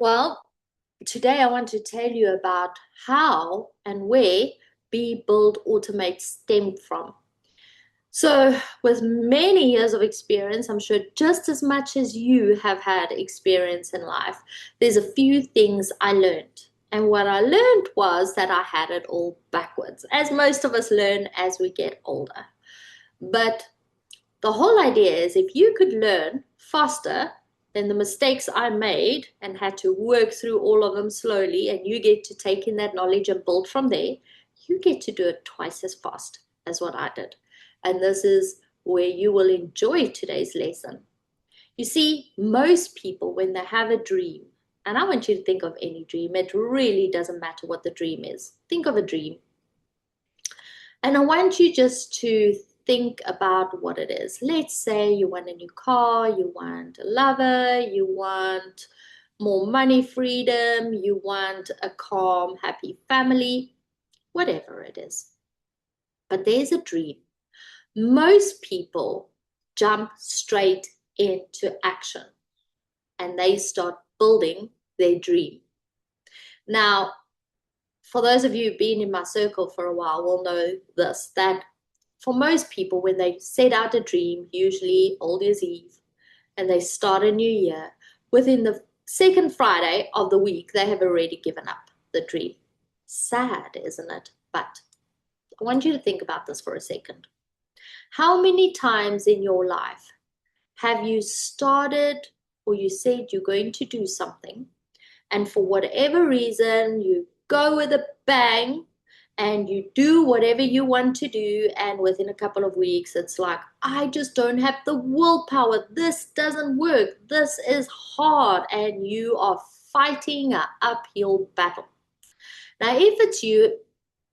Well, today I want to tell you about how and where Be Build Automate stemmed from. So, with many years of experience, I'm sure just as much as you have had experience in life, there's a few things I learned. And what I learned was that I had it all backwards, as most of us learn as we get older. But the whole idea is if you could learn faster than the mistakes I made and had to work through all of them slowly, and you get to take in that knowledge and build from there, you get to do it twice as fast as what I did. And this is where you will enjoy today's lesson. You see, most people, when they have a dream, and I want you to think of any dream, it really doesn't matter what the dream is. Think of a dream. And I want you just to think about what it is. Let's say you want a new car, you want a lover, you want more money freedom, you want a calm, happy family, whatever it is. But there's a dream. Most people jump straight into action and they start building their dream. Now, for those of you who've been in my circle for a while will know this, that for most people, when they set out a dream, usually Old Year's Eve, and they start a new year, within the second Friday of the week, they have already given up the dream. Sad, isn't it? But I want you to think about this for a second. How many times in your life have you started or you said you're going to do something, and for whatever reason, you go with a bang and you do whatever you want to do, and within a couple of weeks it's like, I just don't have the willpower, this doesn't work, this is hard, and you are fighting an uphill battle. Now if it's you,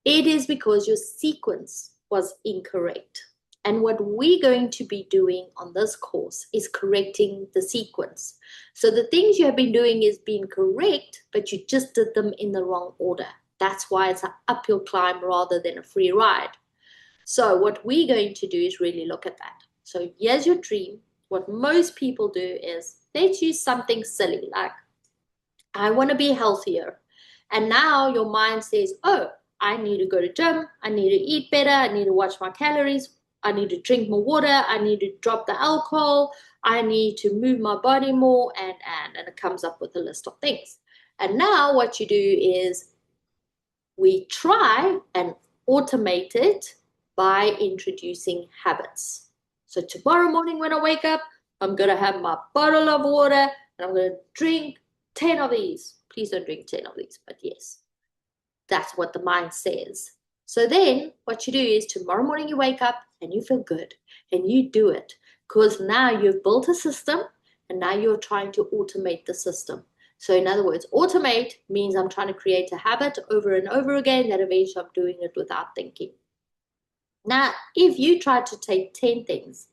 it is because your sequence was incorrect. And what we're going to be doing on this course is correcting the sequence. So the things you have been doing is being correct, but you just did them in the wrong order. That's why it's an uphill climb rather than a free ride. So what we're going to do is really look at that. So here's your dream. What most people do is let's use something silly like, I want to be healthier. And now your mind says, oh, I need to go to gym. I need to eat better. I need to watch my calories. I need to drink more water. I need to drop the alcohol. I need to move my body more, and it comes up with a list of things. And now what you do is we try and automate it by introducing habits. So tomorrow morning when I wake up, I'm going to have my bottle of water and I'm going to drink 10 of these. Please don't drink 10 of these, but yes, that's what the mind says. So then what you do is tomorrow morning you wake up and you feel good and you do it because now you've built a system and now you're trying to automate the system. So in other words, automate means I'm trying to create a habit over and over again that eventually I'm doing it without thinking. Now, if you try to take 10 things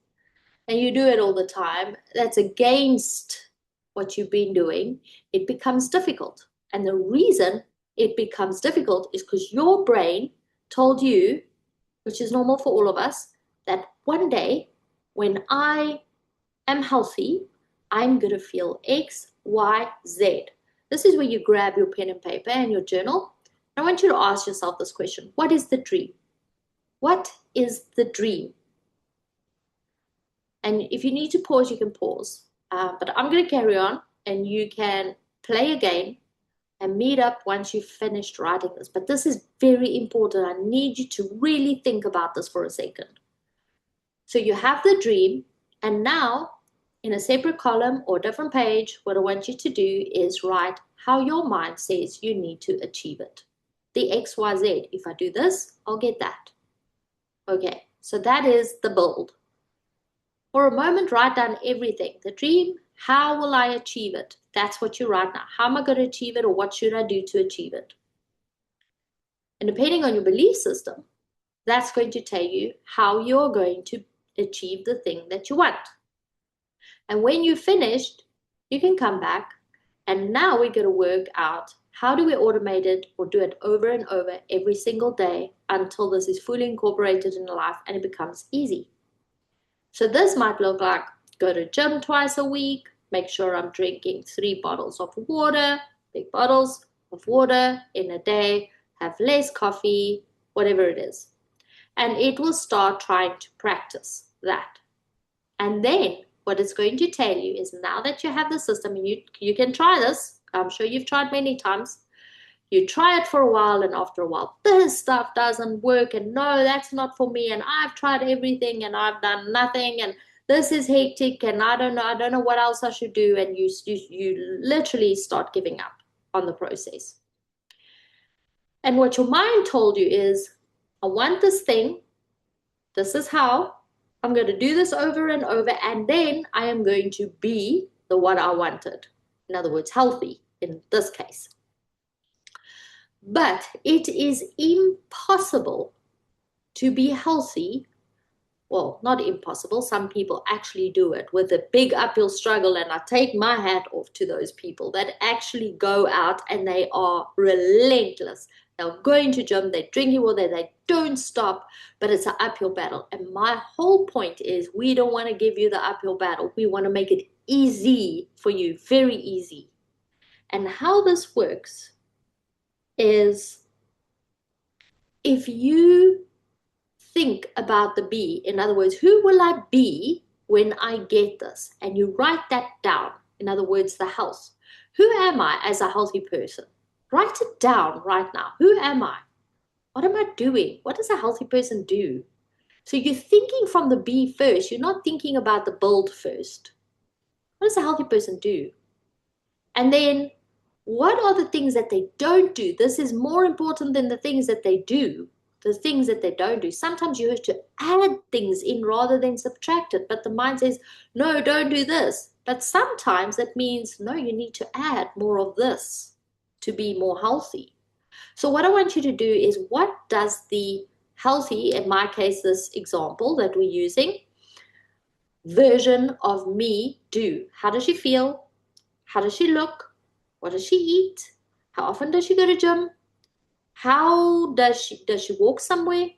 and you do it all the time, that's against what you've been doing, it becomes difficult. And the reason it becomes difficult is because your brain told you, which is normal for all of us, that one day when I am healthy, I'm going to feel X, Y, Z. This is where you grab your pen and paper and your journal. I want you to ask yourself this question. What is the dream? What is the dream? And if you need to pause, you can pause. But I'm going to carry on and you can play again and meet up once you've finished writing this. But this is very important. I need you to really think about this for a second. So you have the dream, and now in a separate column or different page, what I want you to do is write how your mind says you need to achieve it. The X, Y, Z. If I do this, I'll get that. Okay, so that is the build. For a moment, write down everything. The dream, how will I achieve it? That's what you write now. How am I going to achieve it, or what should I do to achieve it? And depending on your belief system, that's going to tell you how you're going to achieve the thing that you want. And when you've finished, you can come back and now we're going to work out how do we automate it or do it over and over every single day until this is fully incorporated in life and it becomes easy. So this might look like go to gym twice a week, make sure I'm drinking 3 bottles of water, big bottles of water in a day, have less coffee, whatever it is. And it will start trying to practice that. And then what it's going to tell you is, now that you have the system, and you can try this, I'm sure you've tried many times, you try it for a while, and after a while, this stuff doesn't work, and no, that's not for me, and I've tried everything, and I've done nothing, and this is hectic, and I don't know what else I should do, and you literally start giving up on the process. And what your mind told you is, I want this thing, this is how, I'm going to do this over and over, and then I am going to be the one I wanted. In other words, healthy in this case. But it is impossible to be healthy. Well, not impossible. Some people actually do it with a big uphill struggle, and I take my hat off to those people that actually go out and they are relentless. They're going to gym, they're drinking water, they don't stop, but it's an uphill battle. And my whole point is, we don't want to give you the uphill battle. We want to make it easy for you, very easy. And how this works is, if you think about the be, in other words, who will I be when I get this? And you write that down. In other words, the health. Who am I as a healthy person? Write it down right now. Who am I? What am I doing? What does a healthy person do? So you're thinking from the be first. You're not thinking about the build first. What does a healthy person do? And then, what are the things that they don't do? This is more important than the things that they do. The things that they don't do. Sometimes you have to add things in rather than subtract it. But the mind says, no, don't do this. But sometimes that means, no, you need to add more of this to be more healthy. So what I want you to do is, what does the healthy, in my case, this example that we're using, version of me do? How does she feel? How does she look? What does she eat? How often does she go to gym? How does she walk somewhere?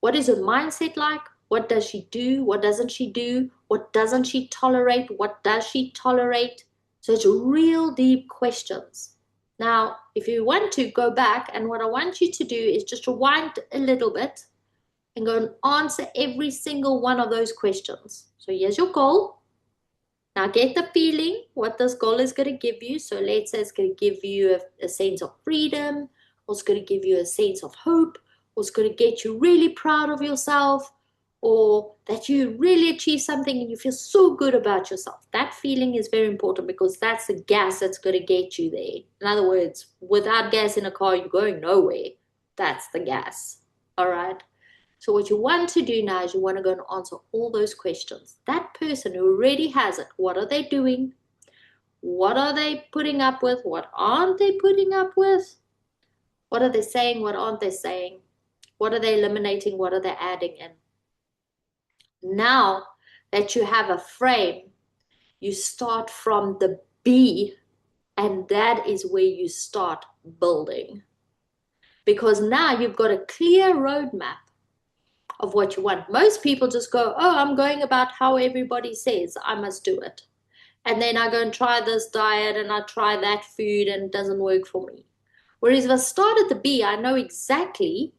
What is her mindset like? What does she do? What doesn't she do? What doesn't she tolerate? What does she tolerate? So it's real deep questions. Now, if you want to go back, and what I want you to do is just rewind a little bit and go and answer every single one of those questions. So here's your goal. Now get the feeling what this goal is going to give you. So let's say it's going to give you a sense of freedom, or it's going to give you a sense of hope, or it's going to get you really proud of yourself, or that you really achieve something and you feel so good about yourself. That feeling is very important, because that's the gas that's going to get you there. In other words, without gas in a car, you're going nowhere. That's the gas. All right. So what you want to do now is, you want to go and answer all those questions. That person who already has it, what are they doing? What are they putting up with? What aren't they putting up with? What are they saying? What aren't they saying? What are they eliminating? What are they adding in? Now that you have a frame, you start from the B, and that is where you start building. Because now you've got a clear roadmap of what you want. Most people just go, oh, I'm going about how everybody says I must do it. And then I go and try this diet, and I try that food, and it doesn't work for me. Whereas if I start at the B, I know exactly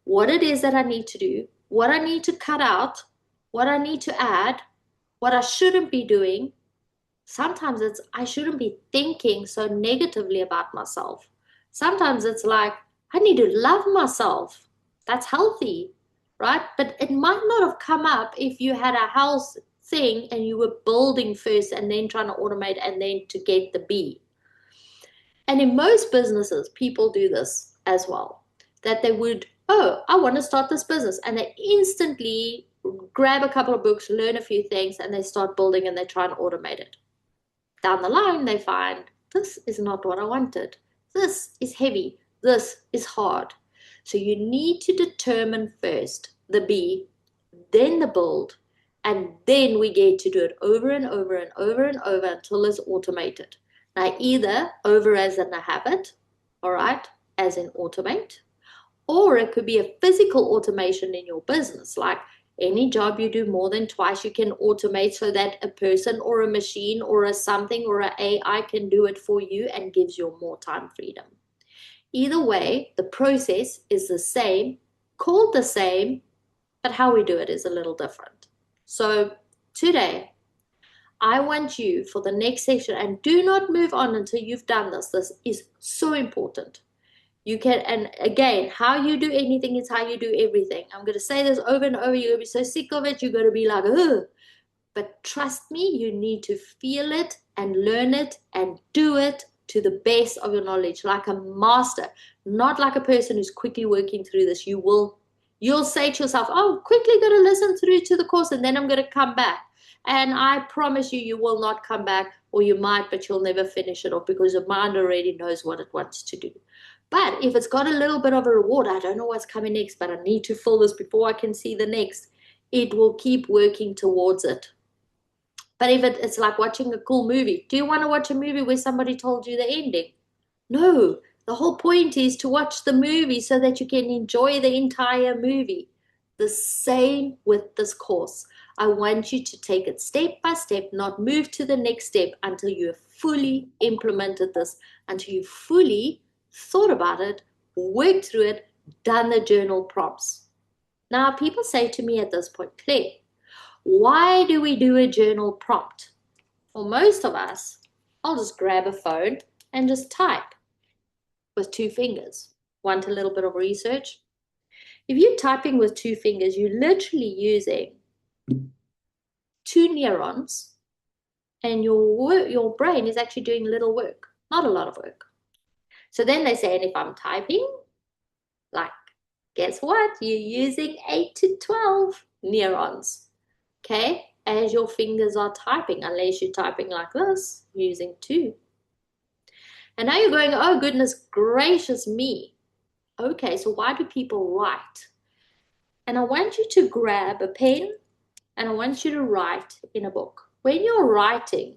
what it is that I need to do, what I need to cut out, what I need to add, what I shouldn't be doing. Sometimes it's, I shouldn't be thinking so negatively about myself. Sometimes it's like, I need to love myself. That's healthy, right? But it might not have come up if you had a health thing and you were building first and then trying to automate and then to get the B. And in most businesses, people do this as well, that they would, oh, I want to start this business. And they instantly grab a couple of books, learn a few things, and they start building and they try and automate it. Down the line, they find, this is not what I wanted. This is heavy. This is hard. So you need to determine first the B, then the build, and then we get to do it over and over and over and over until it's automated. Now, either over as in a habit, all right, as in automate, or it could be a physical automation in your business. Like Any job you do more than twice, you can automate so that a person or a machine or a something or an AI can do it for you and gives you more time freedom. Either way, the process is the same, called the same, but how we do it is a little different. So today, I want you for the next session, and do not move on until you've done this. This is so important. You can, and again, how you do anything is how you do everything. I'm going to say this over and over. You're going to be so sick of it. You're going to be like, ugh. But trust me, you need to feel it and learn it and do it to the best of your knowledge, like a master, not like a person who's quickly working through this. You'll say to yourself, oh, quickly going to listen through to the course and then I'm going to come back. And I promise you, you will not come back, or you might, but you'll never finish it off because your mind already knows what it wants to do. But if it's got a little bit of a reward, I don't know what's coming next, but I need to fill this before I can see the next, it will keep working towards it. But if it's like watching a cool movie, do you want to watch a movie where somebody told you the ending? No, the whole point is to watch the movie so that you can enjoy the entire movie. The same with this course. I want you to take it step by step, not move to the next step until you have fully implemented this, until you fully thought about it, worked through it, done the journal prompts. Now, people say to me at this point, Claire, why do we do a journal prompt? For most of us, I'll just grab a phone and just type with 2 fingers. Want a little bit of research? If you're typing with 2 fingers, you're literally using 2 neurons, and your brain is actually doing little work, not a lot of work. So then they say, and if I'm typing, like, guess what? You're using 8 to 12 neurons, okay, as your fingers are typing, unless you're typing like this, using 2. And now you're going, oh, goodness gracious me. Okay, so why do people write? And I want you to grab a pen and I want you to write in a book. When you're writing,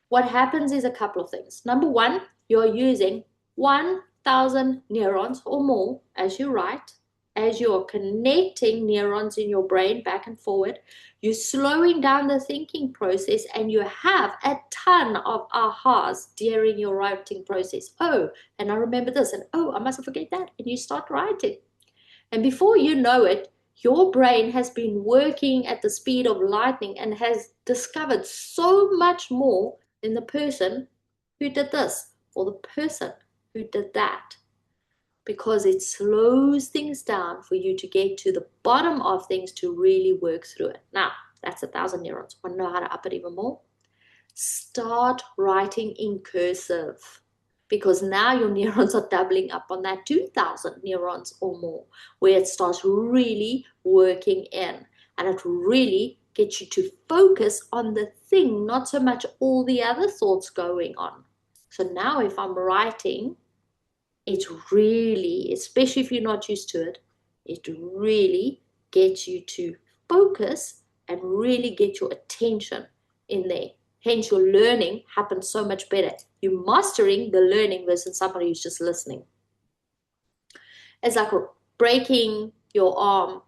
what happens is a couple of things. Number one, you're using 1,000 neurons or more as you write. As you're connecting neurons in your brain back and forward, you're slowing down the thinking process, and you have a ton of ahas during your writing process. Oh, and I remember this, and oh, I mustn't forget that. And you start writing. And before you know it, your brain has been working at the speed of lightning and has discovered so much more than the person who did this or the person who did that, because it slows things down for you to get to the bottom of things to really work through it. Now, that's 1,000 neurons. Want to know how to up it even more? Start writing in cursive, because now your neurons are doubling up on that 2,000 neurons or more, where it starts really working in, and it really gets you to focus on the thing, not so much all the other thoughts going on. So now if I'm writing, it really, especially if you're not used to it, it really gets you to focus and really get your attention in there. Hence, your learning happens so much better. You're mastering the learning versus somebody who's just listening. It's like breaking your arm,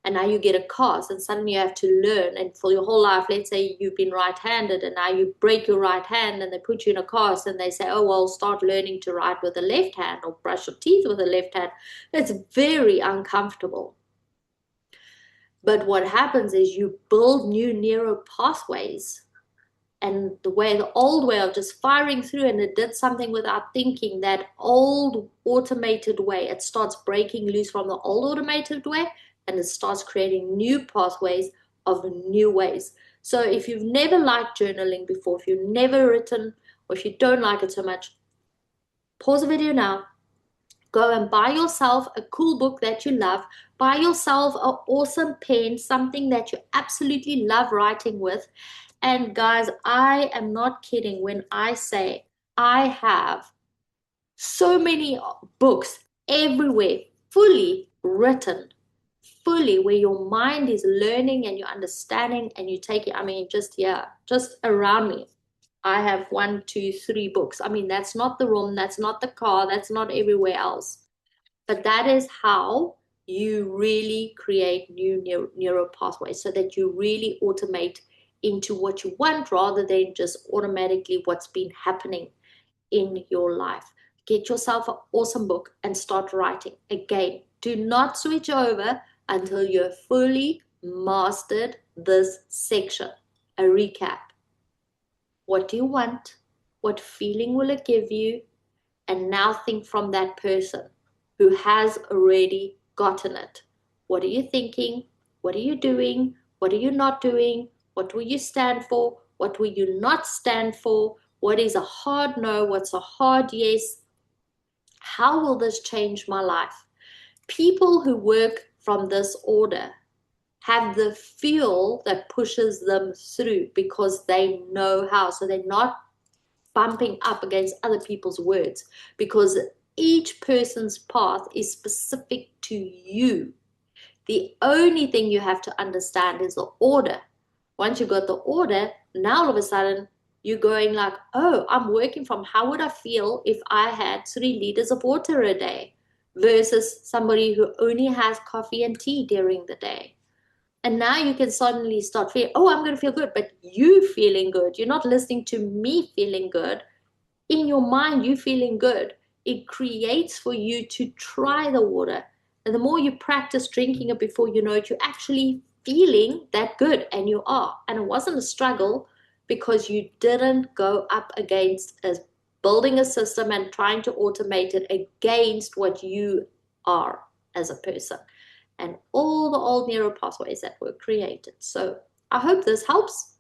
and now you get a cast, and suddenly you have to learn. And for your whole life, let's say you've been right-handed, and now you break your right hand, and they put you in a cast, and they say, oh, well, start learning to write with the left hand or brush your teeth with the left hand. It's very uncomfortable. But what happens is you build new neural pathways. And the old way of just firing through, and it did something without thinking, that old automated way, it starts breaking loose from the old automated way, and it starts creating new pathways of new ways. So if you've never liked journaling before, if you've never written, or if you don't like it so much, pause the video now. Go and buy yourself a cool book that you love. Buy yourself an awesome pen, something that you absolutely love writing with. And guys, I am not kidding when I say I have so many books everywhere, fully written, fully, where your mind is learning and you're understanding and you take it. I mean, just around me, I have 1, 2, 3 books. I mean, that's not the room, that's not the car, that's not everywhere else. But that is how you really create new neural pathways so that you really automate into what you want rather than just automatically what's been happening in your life. Get yourself an awesome book and start writing. Again, do not switch over until you have fully mastered this section. A recap. What do you want? What feeling will it give you? And now think from that person who has already gotten it. What are you thinking? What are you doing? What are you not doing? What will you stand for? What will you not stand for? What is a hard no? What's a hard yes? How will this change my life? People who work from this order have the fuel that pushes them through because they know how. So they're not bumping up against other people's words because each person's path is specific to you. The only thing you have to understand is the order. Once you got the order, now all of a sudden you're going like, oh, I'm working from how would I feel if I had 3 liters of water a day versus somebody who only has coffee and tea during the day. And now you can suddenly start feeling, oh, I'm going to feel good, but you feeling good. You're not listening to me feeling good. In your mind, you feeling good. It creates for you to try the water. And the more you practice drinking it before you know it, you're actually feeling that good, and you are. And it wasn't a struggle because you didn't go up against building a system and trying to automate it against what you are as a person and all the old neural pathways that were created. So I hope this helps.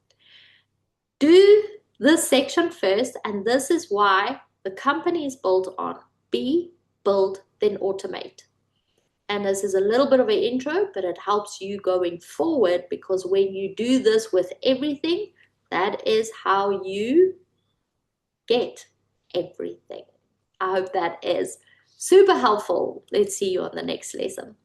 Do this section first, and this is why the company is built on be, build, then automate. And this is a little bit of an intro, but it helps you going forward because when you do this with everything, that is how you get everything. I hope that is super helpful. Let's see you on the next lesson.